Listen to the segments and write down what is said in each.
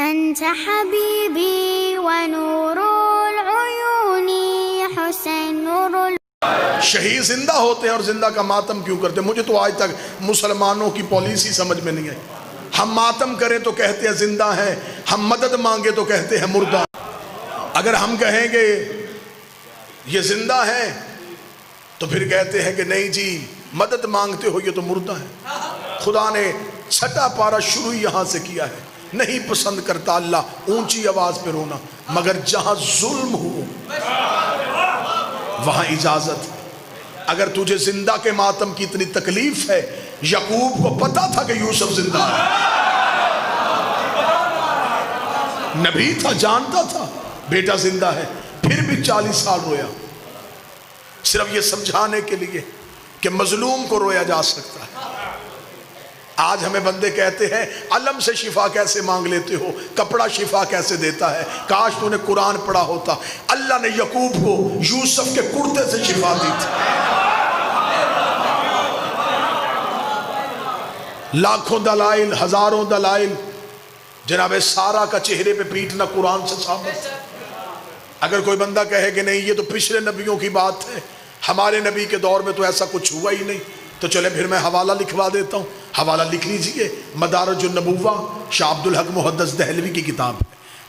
أنت حبيبي ونور العيون حسين نور. شہید زندہ ہوتے ہیں اور زندہ کا ماتم کیوں کرتے ہیں؟ مجھے تو آج تک مسلمانوں کی پالیسی سمجھ میں نہیں آئی. ہم ماتم کریں تو کہتے ہیں زندہ ہیں، ہم مدد مانگے تو کہتے ہیں مردہ. اگر ہم کہیں گے یہ زندہ ہیں تو پھر کہتے ہیں کہ نہیں جی مدد مانگتے ہو یہ تو مردہ ہے. خدا نے چھٹا پارا شروع یہاں سے کیا ہے. نہیں پسند کرتا اللہ اونچی آواز پہ رونا، مگر جہاں ظلم ہو وہاں اجازت. اگر تجھے زندہ کے ماتم کی اتنی تکلیف ہے، یعقوب کو پتا تھا کہ یوسف زندہ ہے، نبی تھا، جانتا تھا بیٹا زندہ ہے، پھر بھی 40 سال رویا، صرف یہ سمجھانے کے لیے کہ مظلوم کو رویا جا سکتا ہے. آج ہمیں بندے کہتے ہیں علم سے شفا کیسے مانگ لیتے ہو، کپڑا شفا کیسے دیتا ہے. کاش تو نے قرآن پڑھا ہوتا. اللہ نے یعقوب کو یوسف کے کرتے سے شفا دی تھی. لاکھوں دلائل، ہزاروں دلائل. جناب سارا کا چہرے پہ پیٹنا قرآن سے ثابت. اگر کوئی بندہ کہے کہ نہیں یہ تو پچھلے نبیوں کی بات ہے، ہمارے نبی کے دور میں تو ایسا کچھ ہوا ہی نہیں، تو چلے پھر میں حوالہ لکھوا دیتا ہوں. حوالہ لکھ لیجئے، مدارج النبوہ، شاہ عبدالحق محدث دہلوی کی کتاب ہے،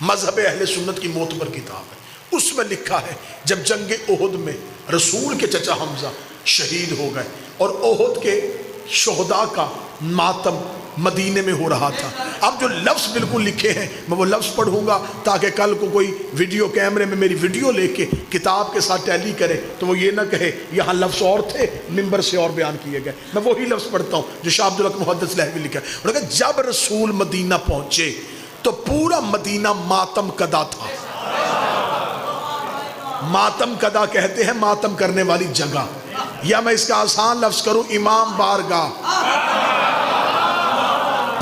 مذہب اہل سنت کی معتبر کتاب ہے. اس میں لکھا ہے جب جنگ احد میں رسول کے چچا حمزہ شہید ہو گئے اور احد کے شہداء کا ماتم مدینے میں ہو رہا تھا. اب جو لفظ بالکل لکھے ہیں میں وہ لفظ پڑھوں گا تاکہ کل کو کوئی ویڈیو کیمرے میں میری ویڈیو لے کے کتاب کے ساتھ ٹیلی کرے تو وہ یہ نہ کہے یہاں لفظ اور تھے ممبر سے اور بیان کیے گئے. میں وہی لفظ پڑھتا ہوں جو شاہ عبدالحق محدث دہلوی لکھا ہے. انہوں نے کہا جب رسول مدینہ پہنچے تو پورا مدینہ ماتم کدا تھا. ماتم کدا کہتے ہیں ماتم کرنے والی جگہ، یا میں اس کا آسان لفظ کروں امام بارگاہ.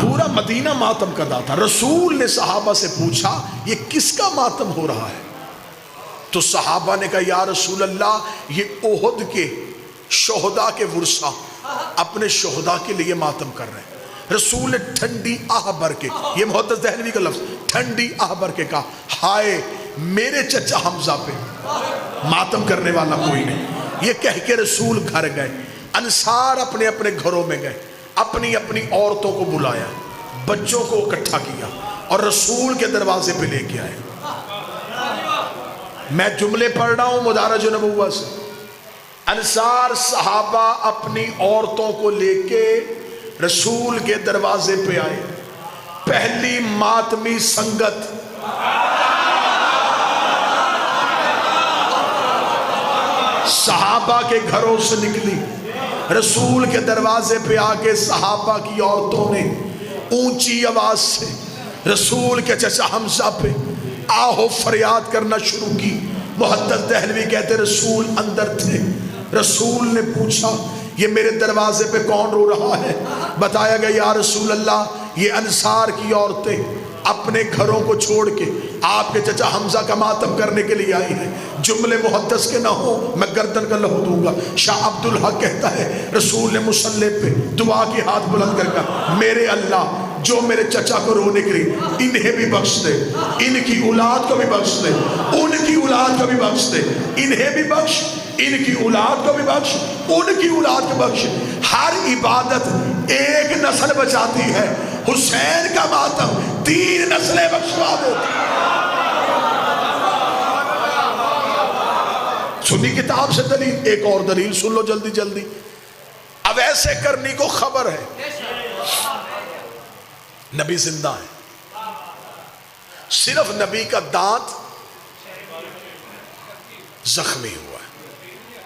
پورا مدینہ ماتم کدا تھا. رسول نے صحابہ سے پوچھا یہ کس کا ماتم ہو رہا ہے؟ تو صحابہ نے کہا یا رسول اللہ یہ احد کے شہداء کے ورثہ اپنے شہداء کے لیے ماتم کر رہے ہیں. رسول نے ٹھنڈی آہ بھر کے، یہ محدث دہلوی کا لفظ، ٹھنڈی آہ بھر کے کہا ہائے میرے چچا حمزہ پہ ماتم کرنے والا کوئی نہیں. یہ کہہ کے رسول گھر گئے. انصار اپنے اپنے گھروں میں گئے، اپنی اپنی عورتوں کو بلایا، بچوں کو اکٹھا کیا اور رسول کے دروازے پہ لے کے آئے. میں جملے پڑھ رہا ہوں مدارج النبوہ سے. انصار صحابہ اپنی عورتوں کو لے کے رسول کے دروازے پہ آئے. پہلی ماتمی سنگت صحابہ کے گھروں سے نکلی، رسول کے دروازے پہ آکے صحابہ کی عورتوں نے اونچی آواز سے رسول کے چچا حمزہ پہ آہو فریاد کرنا شروع کی. محدث دہلوی کہتے رسول اندر تھے. رسول نے پوچھا یہ میرے دروازے پہ کون رو رہا ہے؟ بتایا گیا یا رسول اللہ یہ انصار کی عورتیں اپنے گھروں کو چھوڑ کے آپ کے چچا حمزہ کا ماتم کرنے کے لیے آئی ہیں. جملے محدث کے نہ ہو میں گردن کا لہو دوں گا. شاہ عبدالحق کہتا ہے رسول نے مصلی پہ دعا کی ہاتھ بلند کر کہا میرے اللہ جو میرے چچا کو رونے کے لیے انہیں بھی بخش دے، ان کی اولاد کو بھی بخش دے، ان کی اولاد کو بھی بخش دے، انہیں بھی بخش، ان کی اولاد کو بھی بخش، ان کی اولاد کو بخش. ہر عبادت ایک نسل بچاتی ہے، حسین کا ماتم 3 نسلیں بخشوا دیتی. سنی کتاب سے دلیل. ایک اور دلیل سن لو جلدی جلدی. اب ایسے کرنی کو خبر ہے نبی زندہ ہے، صرف نبی کا دانت زخمی ہوا ہے،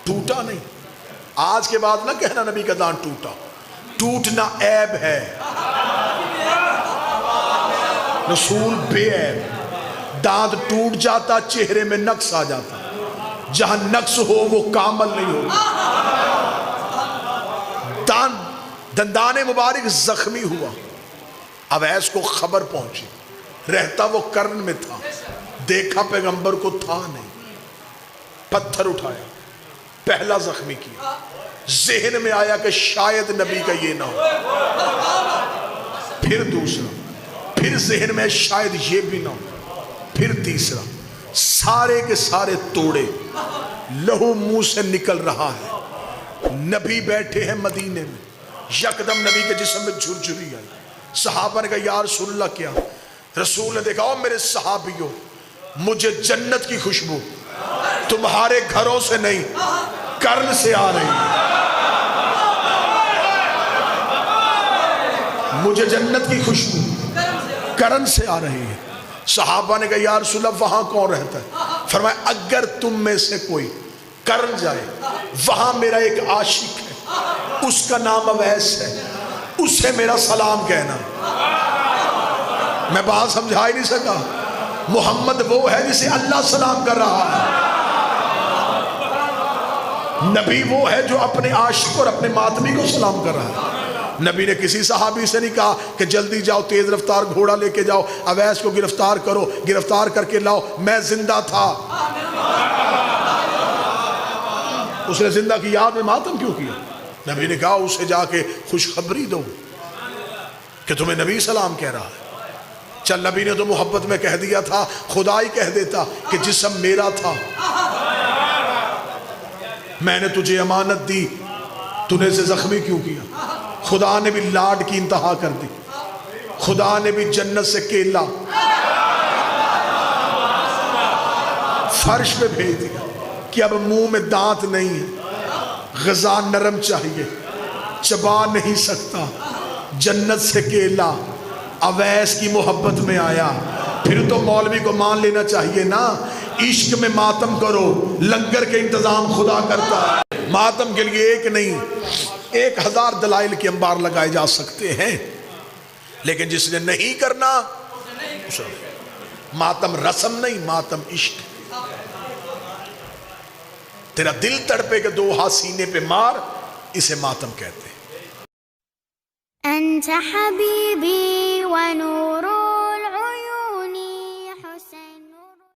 ٹوٹا نہیں. آج کے بعد نہ کہنا نبی کا دانت ٹوٹا، ٹوٹنا عیب ہے. رسول بے عیب. دانت ٹوٹ جاتا چہرے میں نقص آ جاتا، جہاں نقص ہو وہ کامل نہیں ہو. دندان مبارک زخمی ہوا. اویس کو خبر پہنچی، رہتا وہ کرن میں تھا، دیکھا پیغمبر کو تھا نہیں. پتھر اٹھایا، پہلا زخمی کیا. ذہن میں آیا کہ شاید نبی کا یہ نہ ہو. پھر دوسرا، پھر ذہن میں شاید یہ بھی نہ ہو. پھر تیسرا، سارے کے سارے توڑے، لہو منہ سے نکل رہا ہے. نبی بیٹھے ہیں مدینے میں، یکدم نبی کے جسم میں جھرجھری آئی. صحابہ نے کہا یا رسول اللہ کیا؟ رسول نے دیکھا او میرے صحابیوں، مجھے جنت کی خوشبو تمہارے گھروں سے نہیں کرن سے آ رہی ہے. مجھے جنت کی خوشبو کرن سے آ رہی ہے. صحابہ نے کہا یا رسول اللہ وہاں کون رہتا ہے؟ فرمایا اگر تم میں سے کوئی کرن جائے، وہاں میرا ایک عاشق ہے، اس کا نام اویس ہے، اسے میرا سلام کہنا. میں بات سمجھا ہی نہیں سکا. محمد وہ ہے جسے اللہ سلام کر رہا ہے. نبی وہ ہے جو اپنے عاشق اور اپنے ماتمی کو سلام کر رہا ہے. نبی نے کسی صحابی سے نہیں کہا کہ جلدی جاؤ تیز رفتار گھوڑا لے کے جاؤ اویس کو گرفتار کرو، گرفتار کر کے لاؤ، میں زندہ تھا. اس نے زندہ کی یاد میں ماتم کیوں کیا؟ نبی نے کہا اسے جا کے خوشخبری دو کہ تمہیں نبی سلام کہہ رہا ہے. چل نبی نے تو محبت میں کہہ دیا تھا، خدا ہی کہہ دیتا کہ جسم میرا تھا، میں نے تجھے امانت دی، تو نے اسے زخمی کیوں کیا؟ خدا نے بھی لاڈ کی انتہا کر دی. خدا نے بھی جنت سے کیلا فرش پہ بھیج دیا کہ اب منہ میں دانت نہیں ہے، غذا نرم چاہیے، چبا نہیں سکتا. جنت سے کیلا اویس کی محبت میں آیا. پھر تو مولوی کو مان لینا چاہیے نا، عشق میں ماتم کرو، لنگر کے انتظام خدا کرتا ہے. ماتم کے لیے ایک نہیں 1000 دلائل کے انبار لگائے جا سکتے ہیں، لیکن جس نے نہیں کرنا ماتم رسم نہیں، ماتم عشق. تیرا دل تڑپے کہ 2 ہاتھ سینے پہ مار، اسے ماتم کہتے ہیں. أنت حبيبي